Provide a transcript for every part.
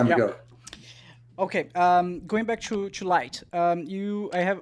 Yeah. ago. Okay. Going back to light.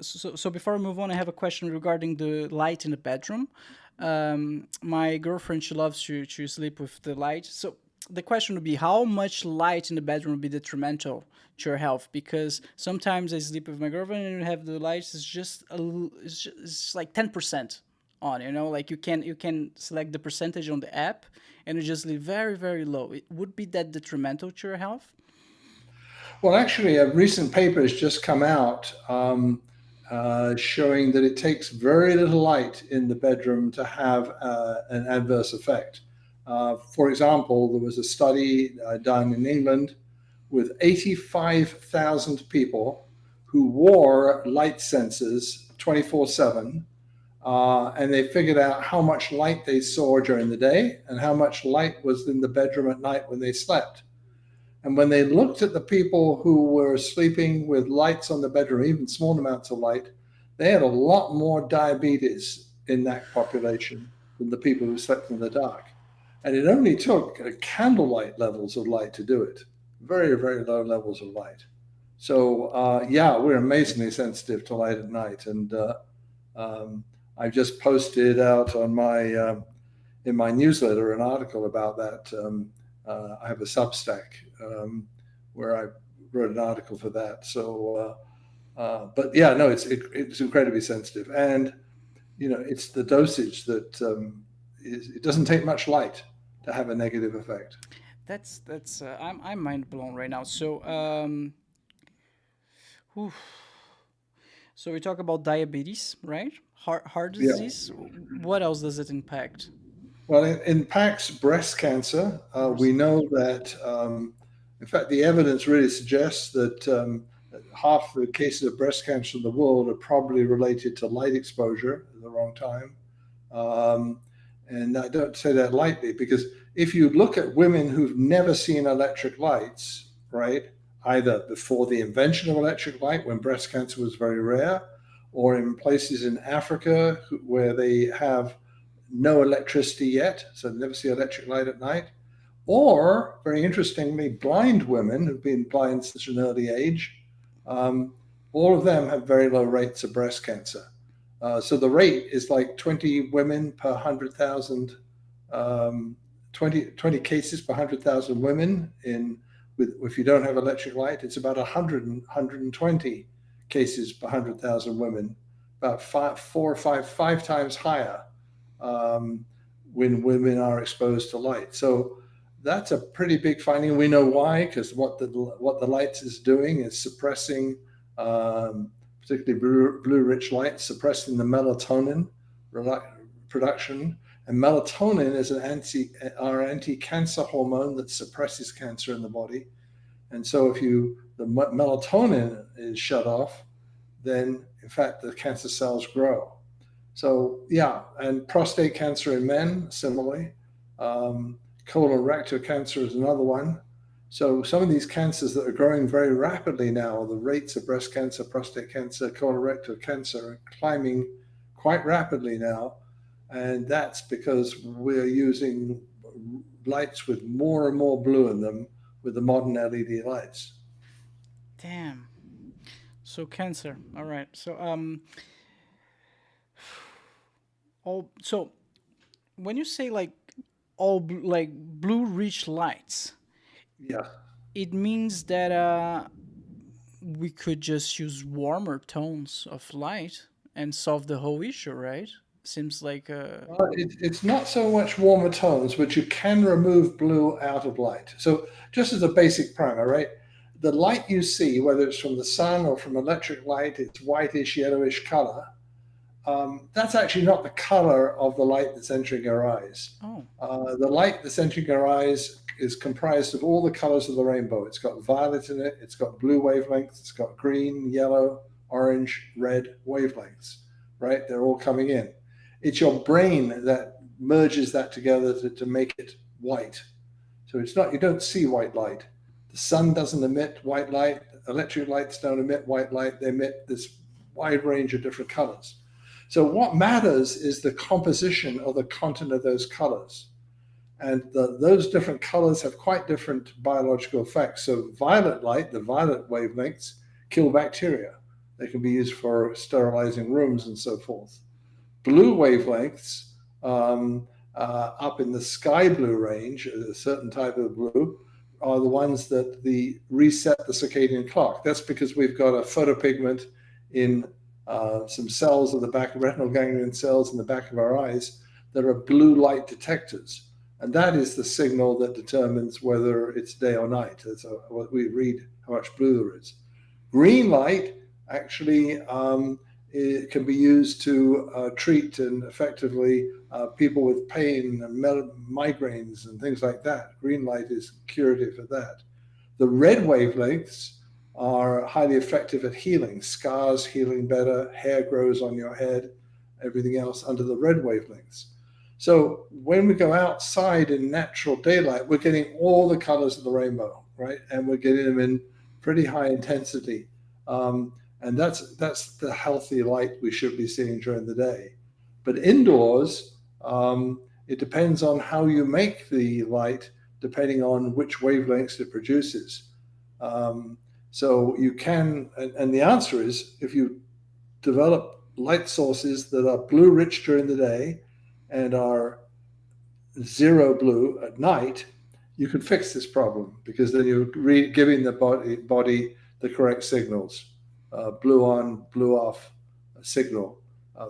So before I move on, I have a question regarding the light in the bedroom. My girlfriend, she loves to sleep with the light. So the question would be, how much light in the bedroom would be detrimental to your health? Because sometimes I sleep with my girlfriend and you have the lights. It's like 10% on. Like you can select the percentage on the app, and it just leave very very low. It would be that detrimental to your health. Well, actually, a recent paper has just come out showing that it takes very little light in the bedroom to have an adverse effect. For example, there was a study done in England with 85,000 people who wore light sensors 24/7, and they figured out how much light they saw during the day and how much light was in the bedroom at night when they slept. And when they looked at the people who were sleeping with lights on the bedroom, even small amounts of light, they had a lot more diabetes in that population than the people who slept in the dark. And it only took candlelight levels of light to do it, very, very low levels of light. So, yeah, we're amazingly sensitive to light at night. And I've just posted out on my in my newsletter an article about that. I have a Substack where I wrote an article for that. So, but yeah, no, it's incredibly sensitive, and it's the dosage that it doesn't take much light to have a negative effect. That's I'm mind blown right now. Whew. So we talk about diabetes, right? Heart Yeah. disease. What else does it impact? Well, it impacts breast cancer. We Breast know cancer. that, in fact, the evidence really suggests that half the cases of breast cancer in the world are probably related to light exposure at the wrong time. Um, and I don't say that lightly because if you look at women who've never seen electric lights, right, either before the invention of electric light when breast cancer was very rare, or in places in Africa where they have no electricity yet, so they never see electric light at night, or very interestingly, blind women who've been blind since an early age, um, all of them have very low rates of breast cancer. So the rate is like 20 women per 100,000, 20 cases per 100,000 women if you don't have electric light. It's about 120 cases per 100,000 women, about five times higher um, when women are exposed to light. So that's a pretty big finding. We know why, because what the lights is doing is suppressing, particularly blue-rich light, suppressing the melatonin production. And melatonin is our anti-cancer hormone that suppresses cancer in the body. And so if the melatonin is shut off, then in fact the cancer cells grow. So yeah, and prostate cancer in men, similarly. Colorectal cancer is another one. So some of these cancers that are growing very rapidly now, the rates of breast cancer, prostate cancer, colorectal cancer are climbing quite rapidly now. And that's because we're using lights with more and more blue in them with the modern LED lights. Damn. So cancer. All right. So when you say like like blue rich lights, Yeah. it means that we could just use warmer tones of light and solve the whole issue, right? Seems like It's not so much warmer tones, but you can remove blue out of light. So, just as a basic primer, right? The light you see, whether it's from the sun or from electric light, it's whitish, yellowish color. That's actually not the color of the light that's entering your eyes. oh, The light that's entering your eyes is comprised of all the colors of the rainbow. It's got violet in it, it's got blue wavelengths, it's got green, yellow, orange, red wavelengths, right? They're all coming in. It's your brain that merges that together to make it white. So it's not, you don't see white light. The sun doesn't emit white light. Electric lights don't emit white light. They emit this wide range of different colors. So what matters is the composition or the content of those colors. And those different colors have quite different biological effects. So violet light, the violet wavelengths, kill bacteria. They can be used for sterilizing rooms and so forth. Blue wavelengths, up in the sky blue range, a certain type of blue, are the ones that reset the circadian clock. That's because we've got a photopigment in some cells of the back, retinal ganglion cells in the back of our eyes, that are blue light detectors. And that is the signal that determines whether it's day or night. That's what we read, how much blue there is. Green light actually it can be used to treat and effectively people with pain and migraines and things like that. Green light is curative of that. The red wavelengths are highly effective at healing. Scars healing better, hair grows on your head, everything else under the red wavelengths. So when we go outside in natural daylight, we're getting all the colors of the rainbow, right? And we're getting them in pretty high intensity. And that's the healthy light we should be seeing during the day. But indoors, it depends on how you make the light, depending on which wavelengths it produces. So you can, and the answer is, if you develop light sources that are blue rich during the day and are zero blue at night, you can fix this problem, because then you're giving the body the correct signals. Blue on, blue off signal.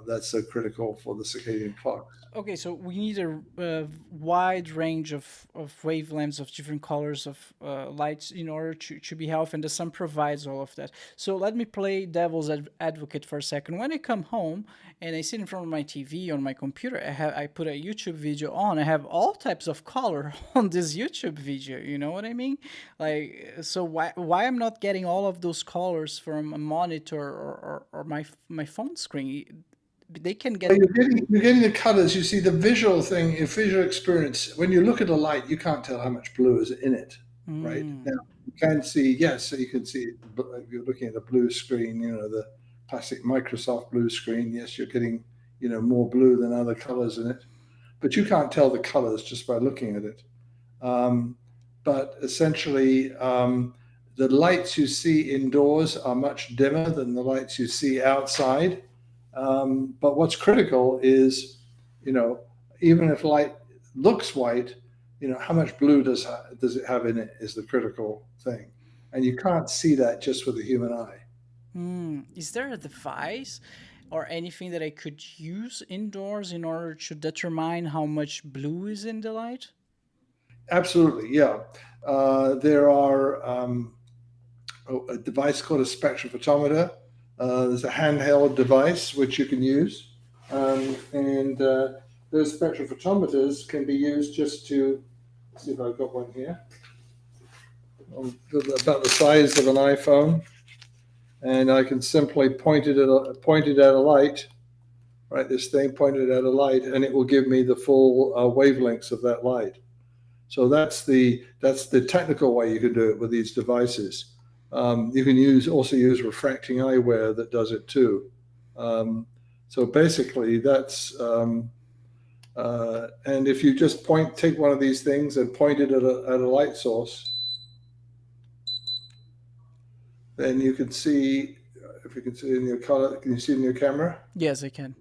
That's so critical for the circadian clock. Okay, so we need a wide range of wavelengths of different colors of lights in order to be healthy, and the sun provides all of that. So let me play devil's advocate for a second. When I come home and I sit in front of my TV on my computer, I put a YouTube video on. I have all types of color on this YouTube video. You know what I mean? Like, so why I'm not getting all of those colors from a monitor or my phone screen? They can get. Well, you're getting the colors. You see the visual thing, in visual experience. When you look at a light, you can't tell how much blue is in it, right? Now you can see, yes, so you can see if you're looking at a blue screen, the classic Microsoft blue screen. Yes, you're getting more blue than other colors in it, but you can't tell the colors just by looking at it. But essentially, the lights you see indoors are much dimmer than the lights you see outside. But what's critical is, even if light looks white, how much blue does it have in it is the critical thing. And you can't see that just with the human eye. Is there a device or anything that I could use indoors in order to determine how much blue is in the light? Absolutely, yeah. There are a device called a spectrophotometer. There's a handheld device which you can use, and those spectrophotometers can be used just to, let's see if I've got one here, about the size of an iPhone, and I can simply point it at a light, right? This thing pointed at a light, and it will give me the full wavelengths of that light. So that's the technical way you can do it with these devices. You can also use refracting eyewear that does it too. So basically, that's and if you just take one of these things and point it at a light source, then you can see. If you can see in your color, can you see in your camera? Yes, I can.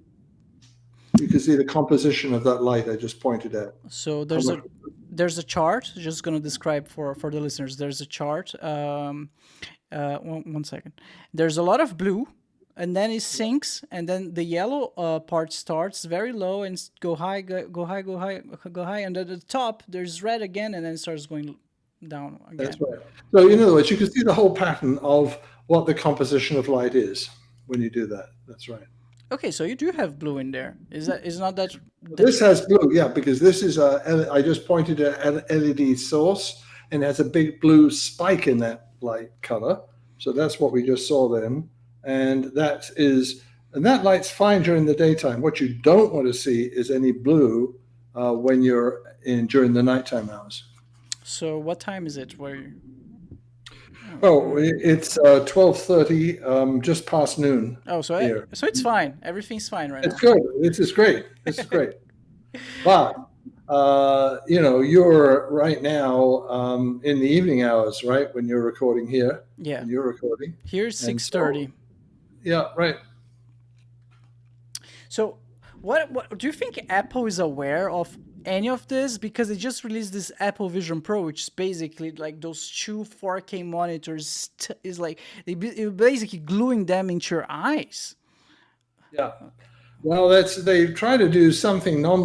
You can see the composition of that light I just pointed at. So there's a chart. Just going to describe for the listeners. There's a chart. One second. There's a lot of blue, and then it sinks, and then the yellow part starts very low and go high, go high, go high, go high, and at the top there's red again, and then it starts going down again. That's right. So in other words, you can see the whole pattern of what the composition of light is when you do that. That's right. Okay, so you do have blue in there. Is not that? This has blue, yeah, because this is I just pointed at an LED source, and it has a big blue spike in that light color. So that's what we just saw then, and that light's fine during the daytime. What you don't want to see is any blue when you're during the nighttime hours. So what time is it? Oh, it's 12:30, just past noon. Oh, so it's fine. Everything's fine right now. It's good. This is great. This is great. But you're right now in the evening hours, right? When you're recording here, Yeah. when you're recording. Here's And 6:30. so, yeah, right. So, what do you think Apple is aware of any of this? Because they just released this Apple Vision Pro, which is basically like those two 4K monitors. Is like you're basically gluing them into your eyes. Yeah. Well, they try to do something non